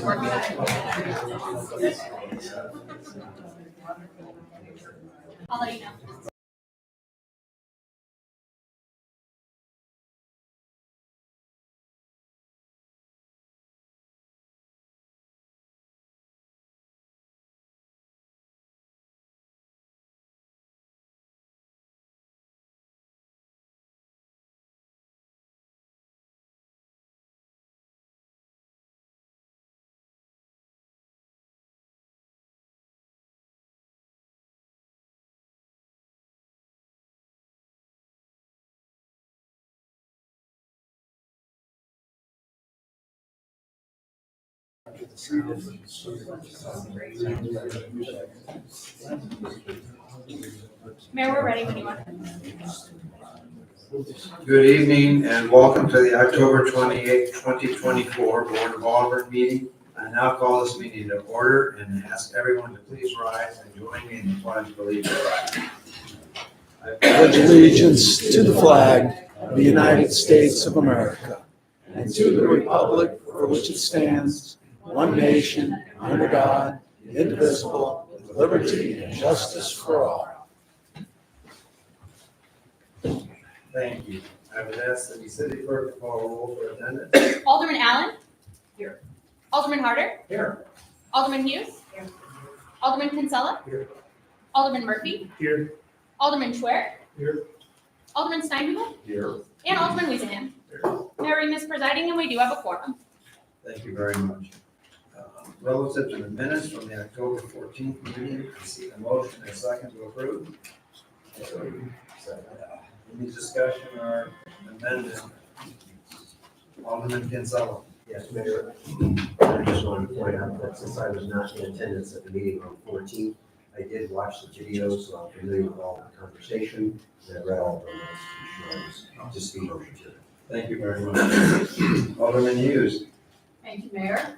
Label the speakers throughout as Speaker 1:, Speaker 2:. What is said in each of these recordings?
Speaker 1: I'll let you know. Mayor, we're ready when you are.
Speaker 2: Good evening and welcome to the October 28th, 2024 Board of Aldermen meeting. I now call this meeting to order and ask everyone to please rise and join me in the pledge of allegiance.
Speaker 3: I pledge allegiance to the flag of the United States of America and to the republic for which it stands, one nation, under God, indivisible, with liberty and justice for all.
Speaker 2: Thank you. I would ask the city clerk to call roll for attendance.
Speaker 1: Alderman Allen? Here. Alderman Harder?
Speaker 2: Here.
Speaker 1: Alderman Hughes? Here. Alderman Kinsella?
Speaker 2: Here.
Speaker 1: Alderman Murphy?
Speaker 2: Here.
Speaker 1: Alderman Schwer?
Speaker 2: Here.
Speaker 1: Alderman Steinhubel?
Speaker 2: Here.
Speaker 1: And Alderman Weezenham. Mayor Reem is presiding and we do have a quorum.
Speaker 2: Thank you very much. Relative to the minutes from the October 14th meeting, I see a motion and a second to approve. Any discussion or amendment? Alderman Kinsella.
Speaker 4: Yes, Mayor. I just wanted to point out that since I was not in attendance at the meeting on 14th, I did watch the video, so I'm familiar with all the conversation, and I read all the notes, just be motion to it.
Speaker 2: Thank you very much. Alderman Hughes.
Speaker 5: Thank you, Mayor.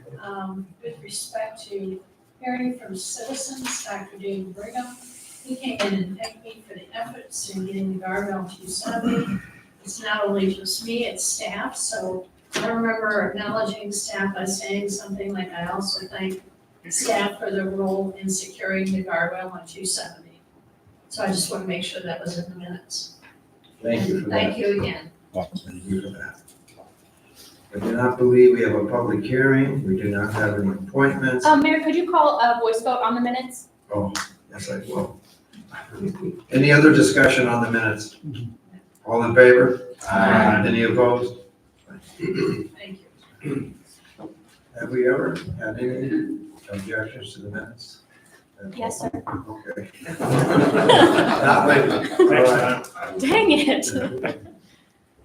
Speaker 5: With respect to hearing from citizens, Dr. David Brigham, he came in and thanked me for the efforts in getting the guardrail 270. It's not only just me, it's staff, so I remember acknowledging staff by saying something like, I also thank staff for their role in securing the guardrail on 270. So I just want to make sure that was in the minutes.
Speaker 2: Thank you for that.
Speaker 5: Thank you again.
Speaker 2: Thank you for that. I do not believe we have a public hearing. We do not have any appointments.
Speaker 1: Mayor, could you call a voice vote on the minutes?
Speaker 2: Oh, yes, I will. Any other discussion on the minutes? All in favor?
Speaker 1: Aye.
Speaker 2: Any opposed?
Speaker 5: Thank you.
Speaker 2: Have we ever had any objections to the minutes?
Speaker 1: Yes, sir.
Speaker 2: Okay. Not lately. All right.
Speaker 1: Dang it.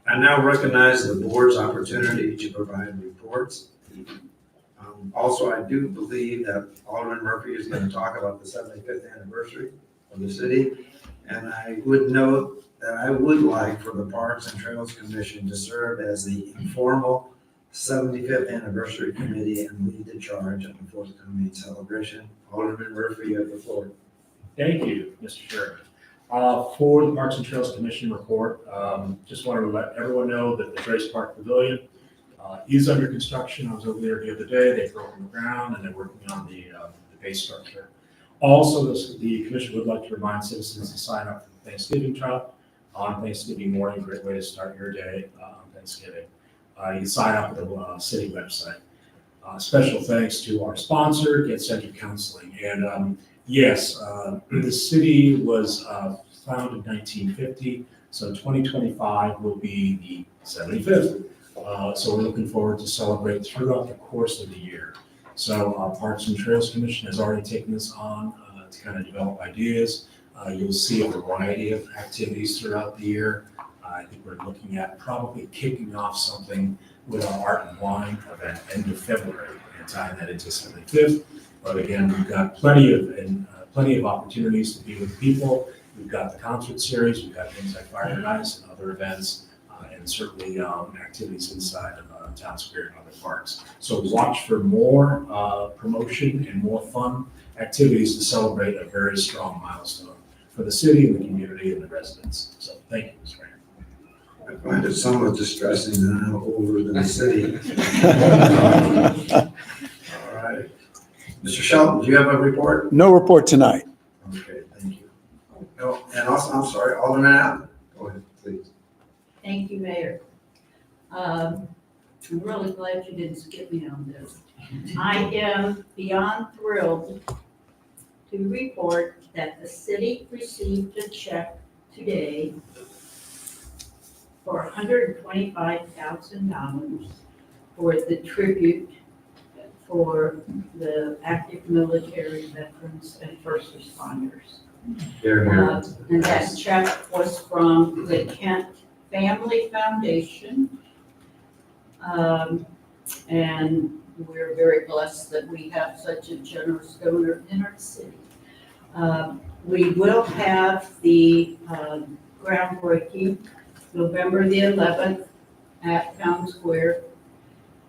Speaker 2: I now recognize the board's opportunity to provide reports. Also, I do believe that Alderman Murphy is going to talk about the 75th anniversary of the city. And I would note that I would like for the Parks and Trails Commission to serve as the informal 75th anniversary committee and lead the charge on the forthcoming celebration. Alderman Murphy, you have the floor.
Speaker 6: Thank you, Mr. Chairman. For the Parks and Trails Commission report, just wanted to let everyone know that the Grace Park Pavilion is under construction. I was over there the other day. They've broken the ground and they're working on the base structure. Also, the commission would like to remind citizens to sign up for the Thanksgiving trout on Thanksgiving morning. Great way to start your day on Thanksgiving. You can sign up at the city website. Special thanks to our sponsor, Get Centered Counseling. And yes, the city was founded in 1950, so 2025 will be the 75th. So we're looking forward to celebrate throughout the course of the year. So Parks and Trails Commission has already taken this on to kind of develop ideas. You'll see a variety of activities throughout the year. I think we're looking at probably kicking off something with our Art and Wine event end of February and tying that into 75th. But again, we've got plenty of opportunities to be with people. We've got the concert series, we've got things like Fire and Ice and other events, and certainly activities inside of Town Square and other parks. So watch for more promotion and more fun activities to celebrate a very strong milestone for the city and the community and the residents. So thank you, Mr. Mayor.
Speaker 2: I find it somewhat distressing that I'm older than the city. All Mr. Shelton, do you have a report?
Speaker 3: No report tonight.
Speaker 2: Okay, thank you. Oh, and also, I'm sorry, Alderman Allen, go ahead, please.
Speaker 7: Thank you, Mayor. I'm really glad you didn't skip me on this. I am beyond thrilled to report that the city received a check today for $125,000 for the tribute for the active military veterans and first responders. And that check was from the Kent Family Foundation. And we're very blessed that we have such a generous donor in our city. We will have the groundbreaking November the 11th at Town Square,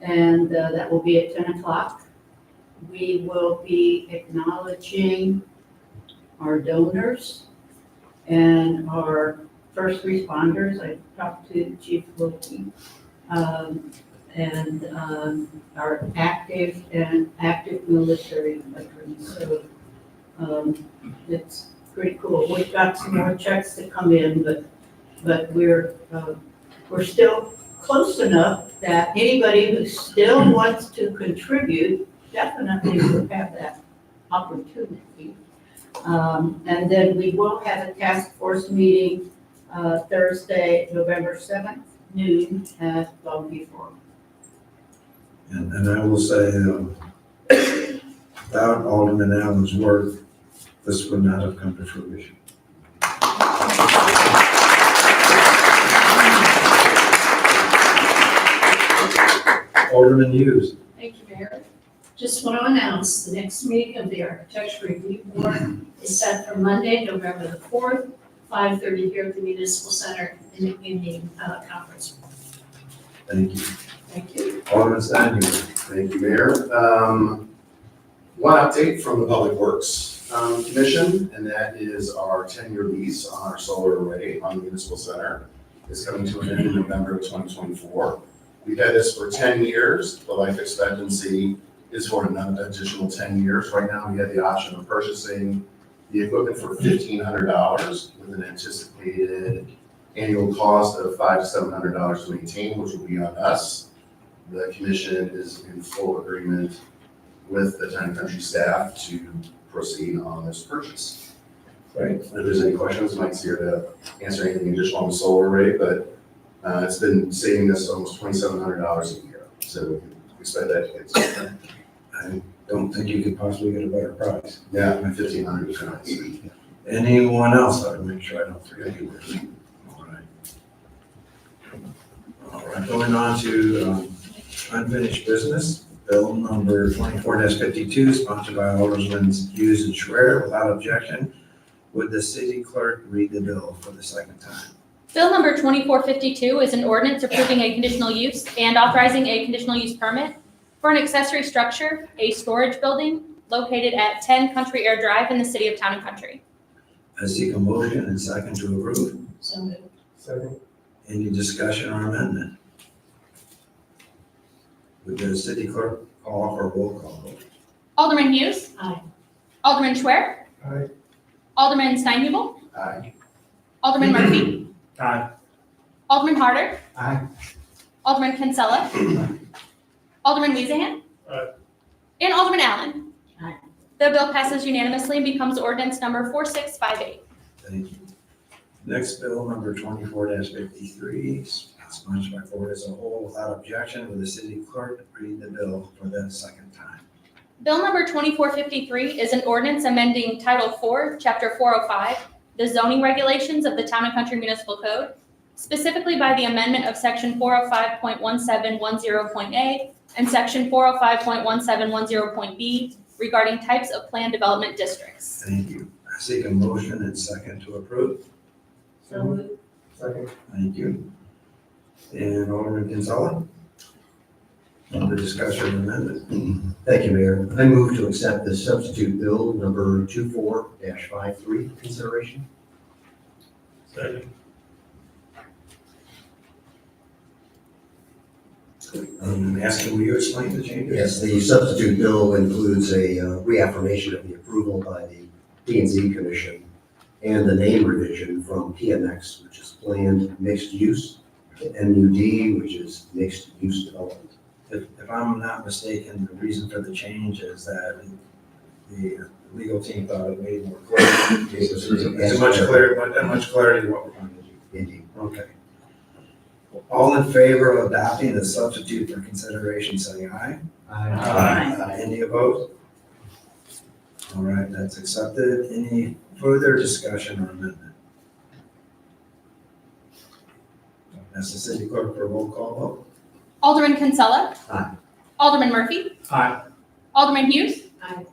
Speaker 7: and that will be at 10 o'clock. We will be acknowledging our donors and our first responders. I talked to Chief Wilkie, and our active military veterans. So it's pretty cool. We've got some more checks to come in, but we're still close enough that anybody who still wants to contribute definitely will have that opportunity. And then we will have a task force meeting Thursday, November 7th, noon at Longview Forum.
Speaker 2: And I will say, without Alderman Allen's work, this would not have come to fruition. Alderman Hughes.
Speaker 5: Thank you, Mayor. Just want to announce the next meeting of the Architecture Review Board is set for Monday, November the 4th, 5:30 here at the Municipal Center in the conference room.
Speaker 2: Thank you.
Speaker 5: Thank you.
Speaker 2: Alderman Stein.
Speaker 8: Thank you, Mayor. One update from the Public Works Commission, and that is our 10-year lease on our solar array on the Municipal Center is coming to an end in November of 2024. We've had this for 10 years. The life expectancy is for another additional 10 years. Right now, we have the option of purchasing the equipment for $1,500 with an anticipated annual cost of $500 to $700 to maintain, which will be on us. The commission is in full agreement with the Town and Country staff to proceed on this purchase.
Speaker 2: Great.
Speaker 8: If there's any questions, Mike's here to answer anything additional on the solar array, but it's been saving us almost $2,700 a year, so we can expect that to get something.
Speaker 2: I don't think you could possibly get a better price.
Speaker 8: Yeah, $1,500 is nice.
Speaker 2: Anyone else? I would make sure I don't forget you. All right. All right, going on to unfinished business. Bill number 24-52, sponsored by Aldermen Hughes and Schwer. Without objection, would the city clerk read the bill for the second time?
Speaker 1: Bill number 2452 is an ordinance approving a conditional use and authorizing a conditional use permit for an accessory structure, a storage building located at 10 Country Air Drive in the city of Town and Country.
Speaker 2: I seek a motion and second to approve.
Speaker 5: So moved.
Speaker 8: Second.
Speaker 2: Any discussion or amendment? Would the city clerk call for a roll call vote?
Speaker 1: Alderman Hughes.
Speaker 5: Aye.
Speaker 1: Alderman Schwer.
Speaker 8: Aye.
Speaker 1: Alderman Steinhubel.
Speaker 8: Aye.
Speaker 1: Alderman Murphy.
Speaker 6: Aye.
Speaker 1: Alderman Harder.
Speaker 8: Aye.
Speaker 1: Alderman Kinsella. Alderman Weezahan.
Speaker 6: Aye.
Speaker 1: And Alderman Allen.
Speaker 7: Aye.
Speaker 1: The bill passes unanimously and becomes ordinance number 4658.
Speaker 2: Thank you. Next bill, number 24-53, sponsored by board as a whole. Without objection, would the city clerk read the bill for the second time?
Speaker 1: Bill number 2453 is an ordinance amending Title 4, Chapter 405, the zoning regulations of the Town and Country Municipal Code, specifically by the amendment of Section 405.1710.a and Section 405.1710.b regarding types of planned development districts.
Speaker 2: Thank you. I seek a motion and second to approve.
Speaker 7: So moved.
Speaker 8: Second.
Speaker 2: Thank you. And Alderman Kinsella? Under discussion and amendment.
Speaker 4: Thank you, Mayor. I move to accept the substitute bill number 24-53 for consideration.
Speaker 6: Second.
Speaker 2: Asking, will you explain the changes?
Speaker 4: Yes, the substitute bill includes a reaffirmation of the approval by the P and Z Commission and the name revision from PMX, which is Planned Mixed Use, to MUD, which is Mixed Use Development.
Speaker 2: If I'm not mistaken, the reason for the change is that the legal team thought it made more clear. It's much clearer, but that much clarity what we're trying to do.
Speaker 4: Indeed.
Speaker 2: Okay. All in favor of adopting the substitute for consideration, say aye. Any opposed? All right, that's accepted. Any further discussion or amendment? Ask the city clerk for a roll call vote.
Speaker 1: Alderman Kinsella.
Speaker 4: Aye.
Speaker 1: Alderman Murphy.
Speaker 6: Aye.
Speaker 1: Alderman Hughes.
Speaker 7: Aye.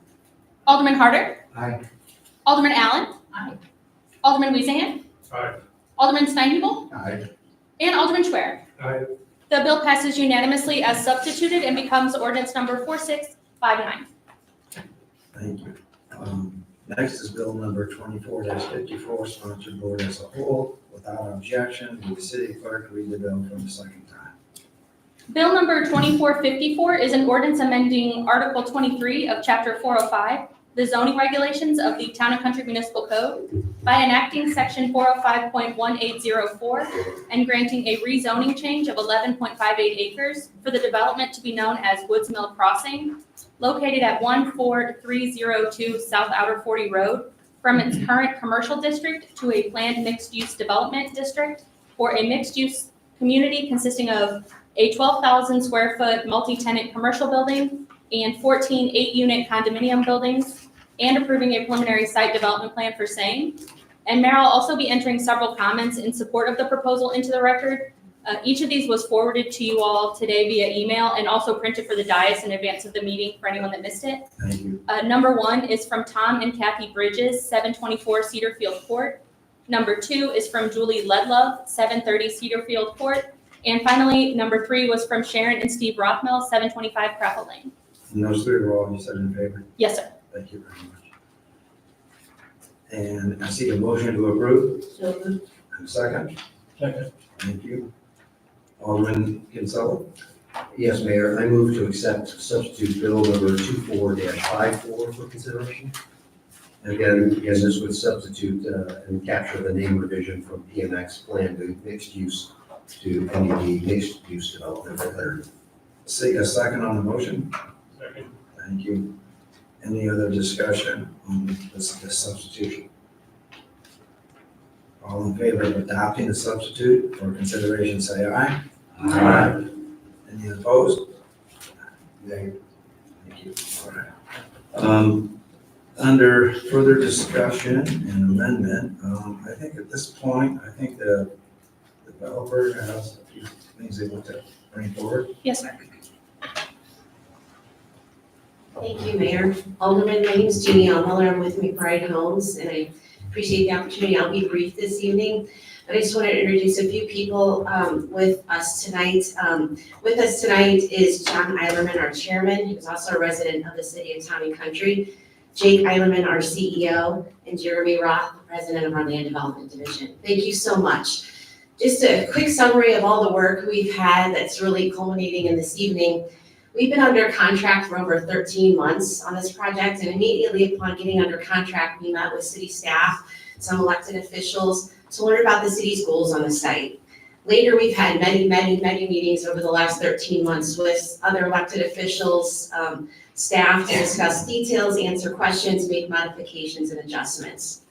Speaker 1: Alderman Harder.
Speaker 4: Aye.
Speaker 1: Alderman Allen.
Speaker 7: Aye.
Speaker 1: Alderman Weezahan.
Speaker 6: Aye.
Speaker 1: Alderman Steinhubel.
Speaker 4: Aye.
Speaker 1: And Alderman Schwer.
Speaker 6: Aye.
Speaker 1: The bill passes unanimously as substituted and becomes ordinance number 4659.
Speaker 2: Thank you. Next is bill number 24-54, sponsored board as a whole. Without objection, will the city clerk read the bill for the second time?
Speaker 1: Bill number 2454 is an ordinance amending Article 23 of Chapter 405, the zoning regulations of the Town and Country Municipal Code by enacting Section 405.1804 and granting a rezoning change of 11.58 acres for the development to be known as Woods Mill Crossing, located at 14302 South Outer 40 Road, from its current commercial district to a planned mixed-use development district for a mixed-use community consisting of a 12,000 square foot multi-tenant commercial building and 14 8-unit condominium buildings, and approving a preliminary site development plan for same. And Mayor will also be entering several comments in support of the proposal into the record. Each of these was forwarded to you all today via email and also printed for the dais in advance of the meeting for anyone that missed it.
Speaker 2: Thank you.
Speaker 1: Number 1 is from Tom and Kathy Bridges, 724 Cedarfield Court. Number 2 is from Julie Ledlove, 730 Cedarfield Court. And finally, number 3 was from Sharon and Steve Rothmel, 725 Crackle Lane.
Speaker 2: And those three were all you said in favor?
Speaker 1: Yes, sir.
Speaker 2: Thank you very much. And I see a motion to approve.
Speaker 7: So moved.
Speaker 2: And a second.
Speaker 6: Second.
Speaker 2: Thank you. Alderman Kinsella.
Speaker 4: Yes, Mayor, I move to accept substitute bill number 24-54 for consideration. And again, yes, this would substitute and capture the name revision from PMX Planned Mixed Use to MUD Mixed Use Development for clarity.
Speaker 2: See a second on the motion.
Speaker 6: Second.
Speaker 2: Thank you. Any other discussion on this substitution? All in favor of adopting the substitute for consideration, say aye. Aye. Any opposed? Nay. Thank you. All right. Under further discussion and amendment, I think at this point, I think the developer has a few things they want to bring forward.
Speaker 1: Yes, sir.
Speaker 9: Thank you, Mayor. Alderman, my name is Jeannie Allmiller. I'm with McBride Homes, and I appreciate the opportunity. I'll be brief this evening, but I just want to introduce a few people with us tonight. With us tonight is John Eilerman, our chairman. He was also a resident of the city of Town and Country. Jake Eilerman, our CEO, and Jeremy Roth, the president of our Land Development Division. Thank you so much. Just a quick summary of all the work we've had that's really culminating in this evening. We've been under contract for over 13 months on this project, and immediately upon getting under contract, we met with city staff, some elected officials, to learn about the city's goals on the site. Later, we've had many meetings over the last 13 months with other elected officials, staff to discuss details, answer questions, make modifications and adjustments.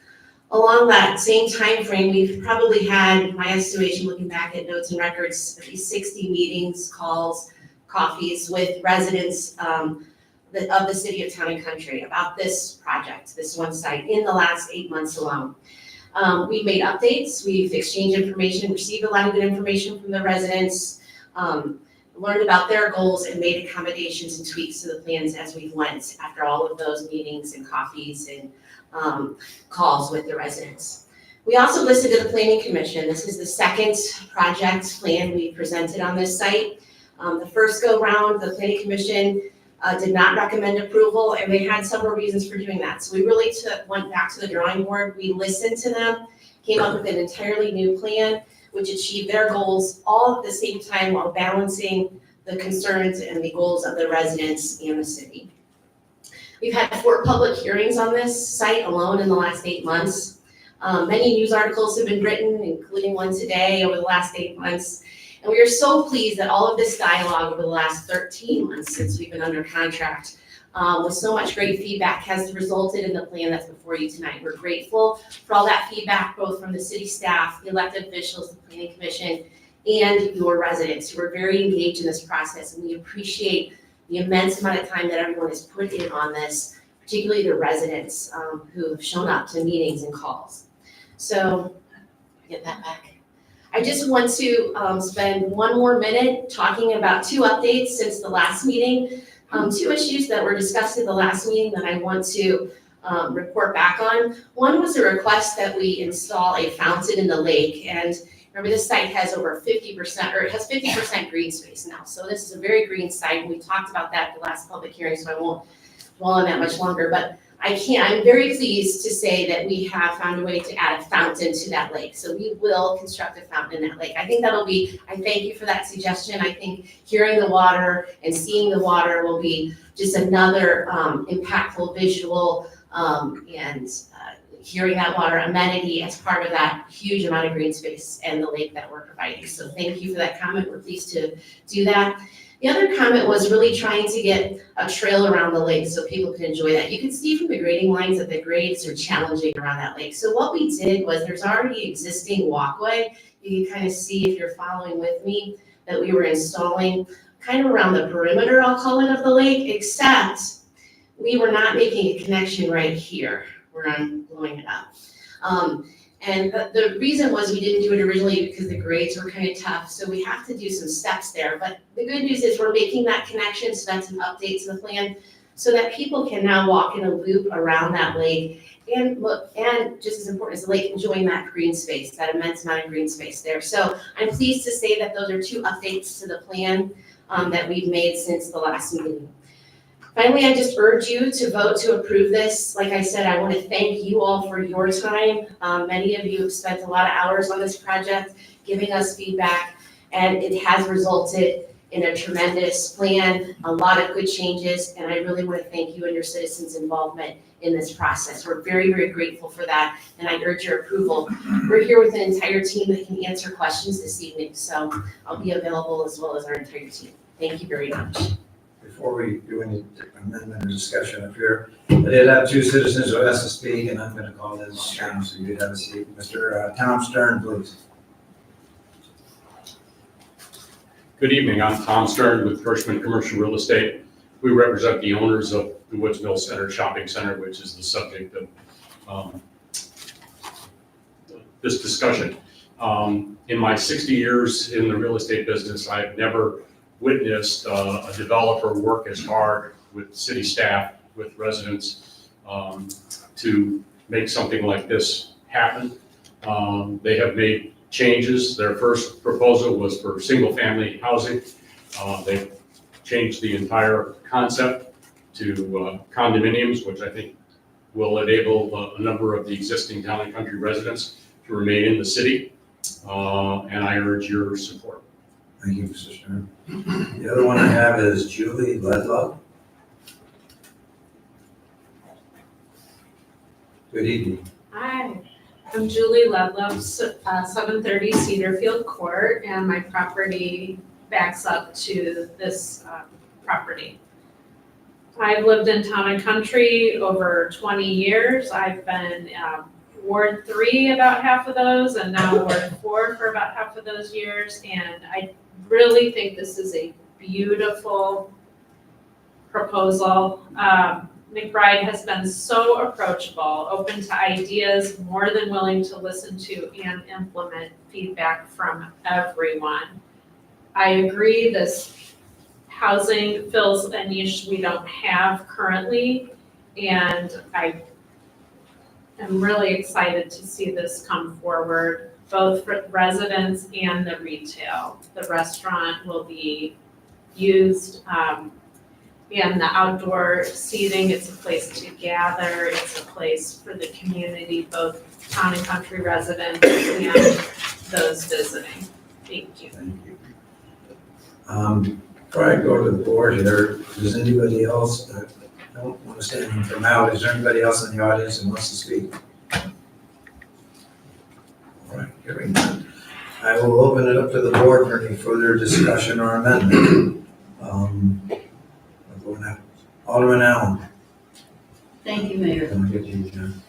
Speaker 9: Along that same time frame, we've probably had, my estimation, looking back at notes and records, at least 60 meetings, calls, coffees with residents of the city of Town and Country about this project, this one site, in the last 8 months alone. We've made updates, we've exchanged information, received a lot of good information from the residents, learned about their goals, and made accommodations and tweaks to the plans as we went after all of those meetings and coffees and calls with the residents. We also listened to the Planning Commission. This is the second project plan we presented on this site. The first go round, the Planning Commission did not recommend approval, and they had several reasons for doing that. So we really went back to the drawing board. We listened to them, came up with an entirely new plan, which achieved their goals all at the same time while balancing the concerns and the goals of the residents and the city. We've had 4 public hearings on this site alone in the last 8 months. Many news articles have been written, including one today over the last 8 months. And we are so pleased that all of this dialogue over the last 13 months since we've been under contract, with so much great feedback, has resulted in the plan that's before you tonight. We're grateful for all that feedback, both from the city staff, the elected officials, the planning commission, and your residents who are very engaged in this process. And we appreciate the immense amount of time that everyone has put in on this, particularly the residents who have shown up to meetings and calls. So, get that back. I just want to spend one more minute talking about 2 updates since the last meeting. 2 issues that were discussed at the last meeting that I want to report back on. One was a request that we install a fountain in the lake, and remember, this site has over 50%, or it has 50% green space now. So this is a very green site, and we talked about that at the last public hearing, so I won't dwell on that much longer. But I'm very pleased to say that we have found a way to add a fountain to that lake. So we will construct a fountain in that lake. I think I thank you for that suggestion. I think hearing the water and seeing the water will be just another impactful visual and hearing that water amenity as part of that huge amount of green space and the lake that we're providing. So thank you for that comment. We're pleased to do that. The other comment was really trying to get a trail around the lake so people can enjoy that. You can see from the grading lines that the grades are challenging around that lake. So what we did was, there's already existing walkway. You can kind of see, if you're following with me, that we were installing kind of around the perimeter, I'll call it, of the lake, except we were not making a connection right here where I'm blowing it up. And the reason was we didn't do it originally because the grades were kind of tough, so we have to do some steps there. But the good news is we're making that connection, so that's an update to the plan, so that people can now walk in a loop around that lake and look, and just as important as the lake, enjoying that green space, that immense amount of green space there. So I'm pleased to say that those are 2 updates to the plan that we've made since the last meeting. Finally, I just urge you to vote to approve this. Like I said, I want to thank you all for your time. Many of you have spent a lot of hours on this project, giving us feedback, and it has resulted in a tremendous plan, a lot of good changes, and I really want to thank you and your citizens' involvement in this process. We're very, very grateful for that, and I urge your approval. We're here with an entire team that can answer questions this evening, so I'll be available as well as our entire team. Thank you very much.
Speaker 2: Before we do any amendment or discussion up here, I did have 2 citizens who asked to speak, and I'm going to call this down so you have a seat. Mr. Tom Stern, please.
Speaker 10: Good evening, I'm Tom Stern with Hirschman Commercial Real Estate. We represent the owners of the Woods Mill Center Shopping Center, which is the subject of this discussion. In my 60 years in the real estate business, I've never witnessed a developer work as hard with city staff, with residents, to make something like this happen. They have made changes. Their first proposal was for single-family housing. They've changed the entire concept to condominiums, which I think will enable a number of the existing Town and Country residents to remain in the city, and I urge your support.
Speaker 2: Thank you, Mr. Stern. The other one I have is Julie Ledlow. Good evening.
Speaker 11: Hi, I'm Julie Ludlow, 730 Cedarfield Court, and my property backs up to this property. I've lived in Town and Country over 20 years. I've been Ward 3 about half of those, and now Ward 4 for about half of those years, and I really think this is a beautiful proposal. McBride has been so approachable, open to ideas, more than willing to listen to and implement feedback from everyone. I agree, this housing fills a niche we don't have currently, and I am really excited to see this come forward, both for residents and the retail. The restaurant will be used, and the outdoor seating, it's a place to gather, it's a place for the community, both Town and Country residents and those visiting. Thank you.
Speaker 2: Thank you. Before I go to the board here, does anybody else, I don't want to stand in from out, is there anybody else in the audience who wants to speak? All right, hearing none. I will open it up to the board for any further discussion or amendment. I'll go now. Alderman Allen.
Speaker 7: Thank you, Mayor.
Speaker 2: Can I get you, John?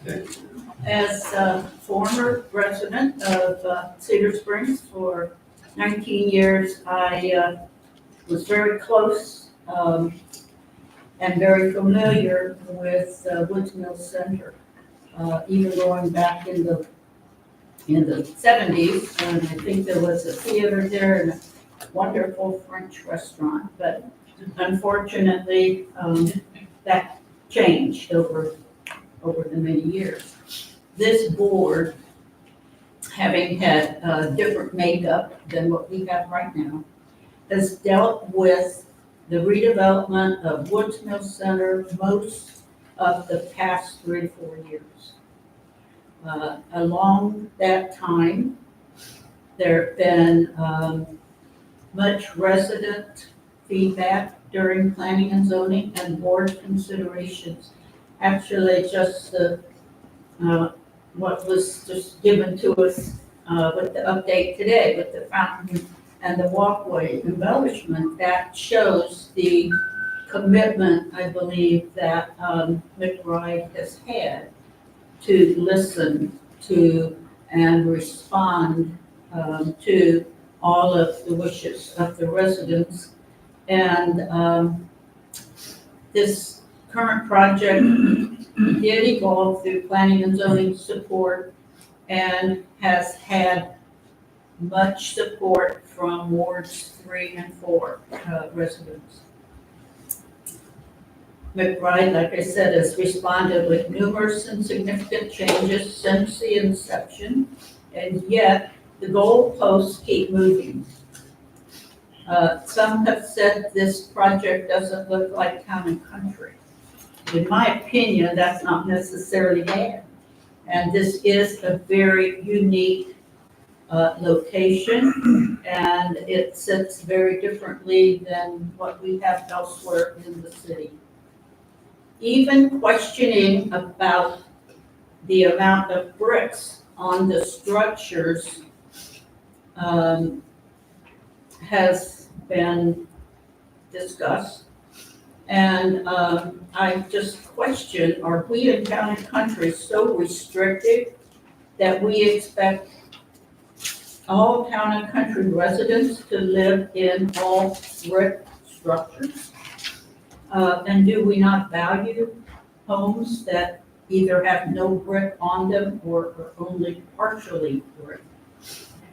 Speaker 7: As a former resident of Cedar Springs for 19 years, I was very close and very familiar with Woods Mill Center, even going back in the 70s, and I think there was a theater there and a wonderful French restaurant, but unfortunately, that changed over the many years. This board, having had a different makeup than what we have right now, has dealt with the redevelopment of Woods Mill Center most of the past 3 to 4 years. Along that time, there have been much resident feedback during planning and zoning and board considerations. Actually, just what was just given to us with the update today with the fountain and the walkway embellishment, that shows the commitment, I believe, that McBride has had to listen to and respond to all of the wishes of the residents. And this current project did evolve through planning and zoning support and has had much support from wards 3 and 4 residents. McBride, like I said, has responded with numerous and significant changes since the inception, and yet the goalposts keep moving. Some have said this project doesn't look like Town and Country. In my opinion, that's not necessarily bad. And this is a very unique location, and it sits very differently than what we have elsewhere in the city. Even questioning about the amount of bricks on the structures has been discussed. And I just question, are we in Town and Country so restricted that we expect all Town and Country residents to live in all brick structures? And do we not value homes that either have no brick on them or are only partially brick?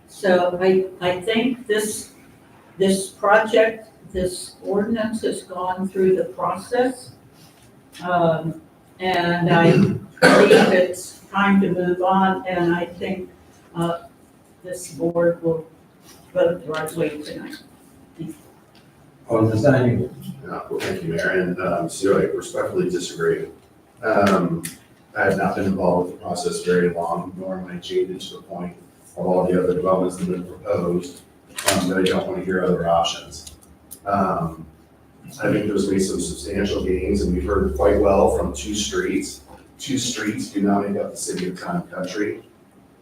Speaker 7: So I think this project, this ordinance has gone through the process. And I believe it's time to move on, and I think this board will vote the right way tonight.
Speaker 2: Alderman Stein.
Speaker 8: Well, thank you, Mayor, and so I respectfully disagree. I have not been involved with the process very long, nor am I jaded to the point of all the other developments that have been proposed, that I don't want to hear other options. I think there's been some substantial gains, and we've heard quite well from 2 streets. 2 streets do not make up the city of Town and Country.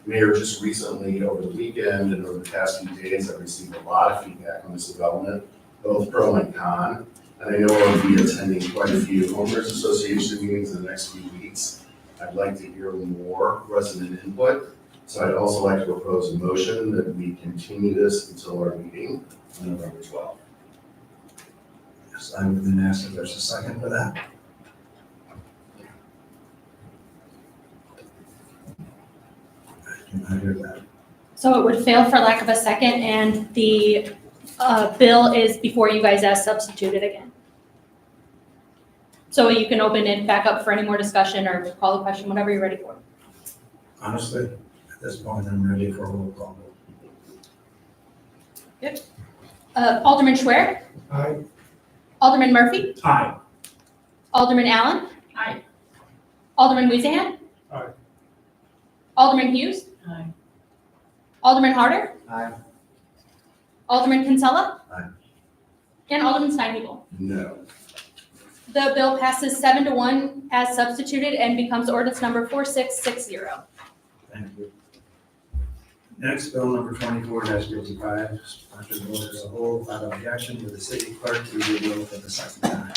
Speaker 8: Mayor, just recently, over the weekend and over the past few days, I've received a lot of feedback on this development, both pro and con. And I know I'll be attending quite a few homeowners association meetings in the next few weeks. I'd like to hear more resident input. So I'd also like to propose a motion that we continue this until our meeting on November 12th.
Speaker 2: Yes, I would then ask if there's a second for that. I do not hear that.
Speaker 1: So it would fail for lack of a second, and the bill is before you guys as substituted again. So you can open it back up for any more discussion or call the question, whatever you're ready for.
Speaker 2: Honestly, at this point, I'm ready for a roll call.
Speaker 1: Alderman Schwer?
Speaker 2: Aye.
Speaker 1: Alderman Murphy?
Speaker 6: Aye.
Speaker 1: Alderman Allen?
Speaker 7: Aye.
Speaker 1: Alderman Weezahan?
Speaker 2: Aye.
Speaker 1: Alderman Hughes?
Speaker 7: Aye.
Speaker 1: Alderman Harder?
Speaker 2: Aye.
Speaker 1: Alderman Kinsella?
Speaker 2: Aye.
Speaker 1: and Alderman Steinhebel.
Speaker 8: No.
Speaker 1: The bill passes 7-1 as substituted and becomes ordinance number 4660.
Speaker 2: Thank you. Next, bill number 24-55, sponsored vote as a whole, without objection, with the city clerk to read the bill for the second time.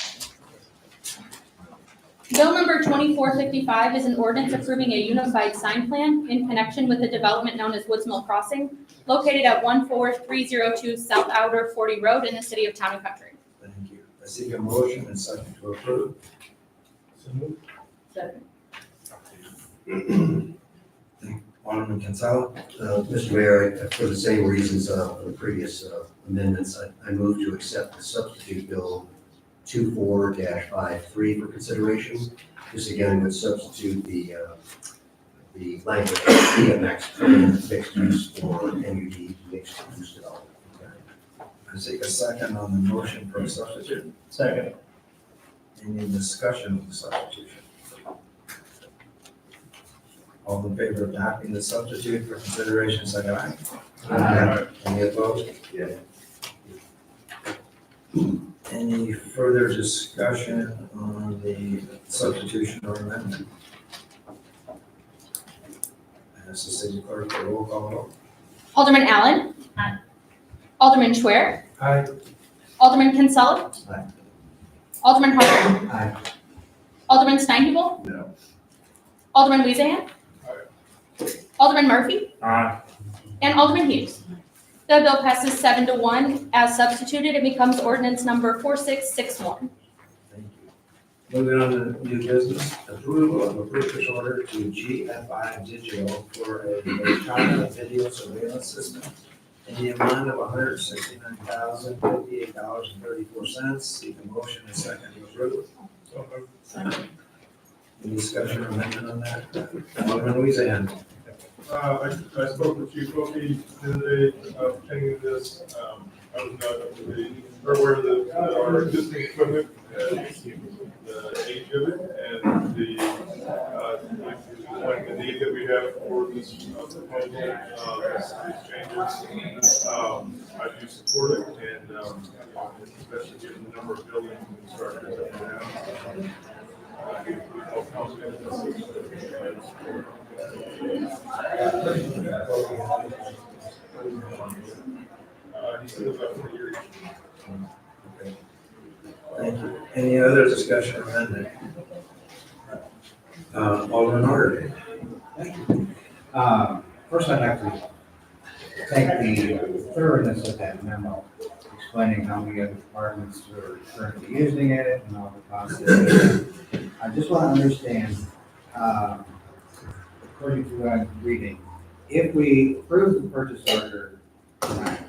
Speaker 1: Bill number 2455 is an ordinance approving a unified sign plan in connection with the development known as Woods Mill Crossing, located at 14302 South Outer 40 Road in the city of Town and Country.
Speaker 2: Thank you. I seek a motion and second to approve.
Speaker 7: Second.
Speaker 2: Alderman Kinsella.
Speaker 4: Mr. Mayor, for the same reasons of the previous amendments, I move to accept the substitute bill 24-53 for consideration. This again would substitute the language PMX permanent mixed use for MUD mixed use development.
Speaker 2: I seek a second on the motion for a substitute.
Speaker 3: Second.
Speaker 2: Any discussion of the substitution? All in favor of adopting the substitute for consideration, say aye.
Speaker 3: Aye.
Speaker 2: Any opposed?
Speaker 8: Yeah.
Speaker 2: Any further discussion on the substitution or amendment? As the city clerk, the roll call vote.
Speaker 1: Alderman Allen.
Speaker 7: Aye.
Speaker 1: Alderman Schwer.
Speaker 2: Aye.
Speaker 1: Alderman Kinsella.
Speaker 4: Aye.
Speaker 1: Alderman Harder.
Speaker 4: Aye.
Speaker 1: Alderman Steinhebel.
Speaker 8: No.
Speaker 1: Alderman Weezahan. Alderman Murphy.
Speaker 6: Aye.
Speaker 1: And Alderman Hughes. The bill passes 7-1 as substituted and becomes ordinance number 4661.
Speaker 2: Thank you. Moving on to new business, approval of a purchase order to GFI Digital for a China video surveillance system in the amount of $169,058.34. Seek a motion and second to approve.
Speaker 7: Second.
Speaker 2: Any discussion or amendment on that? Alderman Weezahan.
Speaker 12: I spoke with Chief Wilkie the other day about obtaining this. I was not up to date, or aware that our existing equipment, the age of it, and the need that we have for this proposal, these changes. I do support it, and especially given the number of building constructors that we have. We feel confident in this. He said about 4 years.
Speaker 2: Okay. Thank you. Any other discussion or amendment? Alderman Harder.
Speaker 13: First, I'd like to thank the thoroughness of that memo, explaining how many other departments are currently using it and all the possibilities. I just want to understand, according to what I'm reading, if we approve the purchase order tonight,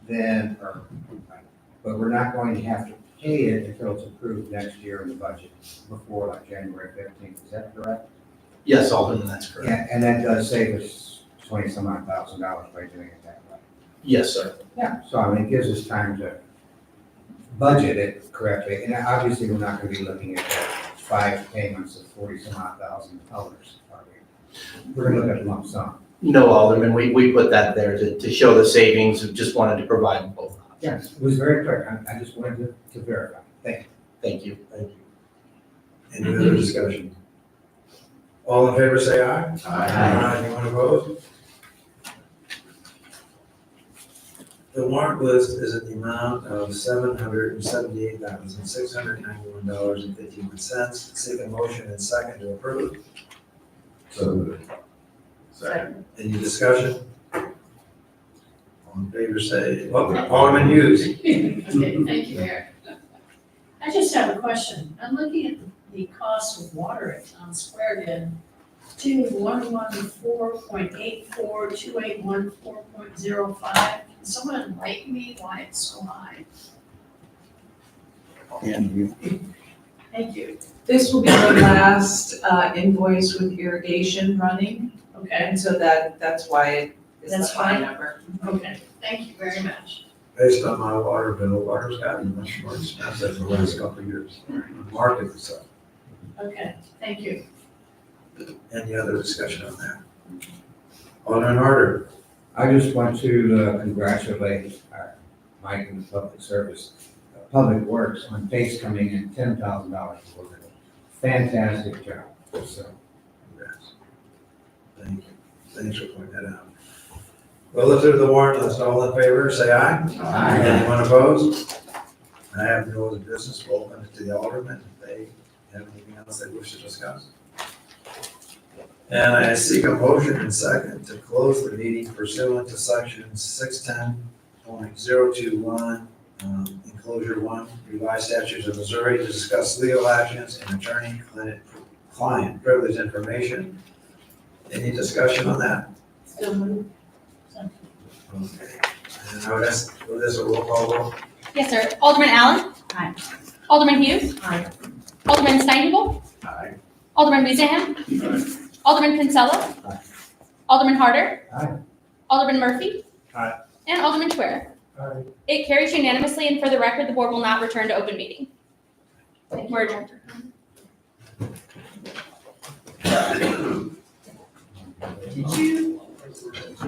Speaker 13: then, but we're not going to have to pay it until it's approved next year in the budget, before like January 15th, is that correct?
Speaker 14: Yes, Alderman, that's correct.
Speaker 13: Yeah, and that does save us $20-some-odd thousand by doing it that way.
Speaker 14: Yes, sir.
Speaker 13: Yeah, so I mean, it gives us time to budget it correctly, and obviously, we're not gonna be looking at 5 payments of $40-some-odd thousand, are we? We're gonna look at a lump sum.
Speaker 14: No, Alderman, we put that there to show the savings. We just wanted to provide both.
Speaker 13: Yes, it was very clear, I just wanted to verify, thank you.
Speaker 14: Thank you.
Speaker 2: Thank you. Any other discussion? All in favor, say aye.
Speaker 8: Aye.
Speaker 2: Anyone opposed? The warrant list is in the amount of $778,691.51. Seek a motion and second to approve.
Speaker 8: So moved.
Speaker 7: Second.
Speaker 2: Any discussion? All in favor, say, Alderman Hughes.
Speaker 5: Okay, thank you, Mayor. I just have a question. I'm looking at the cost of water at Town Square again, to 114.842814.05. Can someone enlighten me why it's so high?
Speaker 3: And you.
Speaker 5: Thank you.
Speaker 15: This will be the last invoice with irrigation running,
Speaker 5: Okay,
Speaker 15: and so that's why it's the
Speaker 5: That's
Speaker 15: high
Speaker 5: fine.
Speaker 15: number.
Speaker 5: okay, thank you very much.
Speaker 2: Based on my water bill, water's gotten much more expensive the last couple of years. Market and stuff.
Speaker 5: Okay, thank you.
Speaker 2: Any other discussion on that? Alderman Harder.
Speaker 13: I just want to congratulate Mike and the public service. Public Works on base coming in $10,000 for it. Fantastic job, so.
Speaker 2: Congrats. Thank you. Thanks for pointing that out. We'll look through the warrant list. All in favor, say aye.
Speaker 13: Aye.
Speaker 2: Anyone opposed? I have no other business. We'll open it to the aldermen if they have anything else they wish to discuss. And I seek a motion and second to close the meeting pursuant to section 610.021, enclosure 1, revised statutes of Missouri to discuss legal actions and attorney-client privilege information. Any discussion on that?
Speaker 7: So moved.
Speaker 2: Okay. And I would ask, for this a roll call vote?
Speaker 1: Yes, sir. Alderman Allen.
Speaker 7: Aye.
Speaker 1: Alderman Hughes.
Speaker 7: Aye.
Speaker 1: Alderman Steinhubel.
Speaker 2: Aye.
Speaker 1: Alderman Bezaham. Alderman Kinsella.
Speaker 13: Aye.
Speaker 1: Alderman Harder.
Speaker 13: Aye.
Speaker 1: Alderman Murphy.
Speaker 6: Aye.
Speaker 1: And Alderman Schwer.
Speaker 13: Aye.
Speaker 1: It carries unanimously, and for the record, the board will not return to open meeting. We're adjourned.
Speaker 15: Did you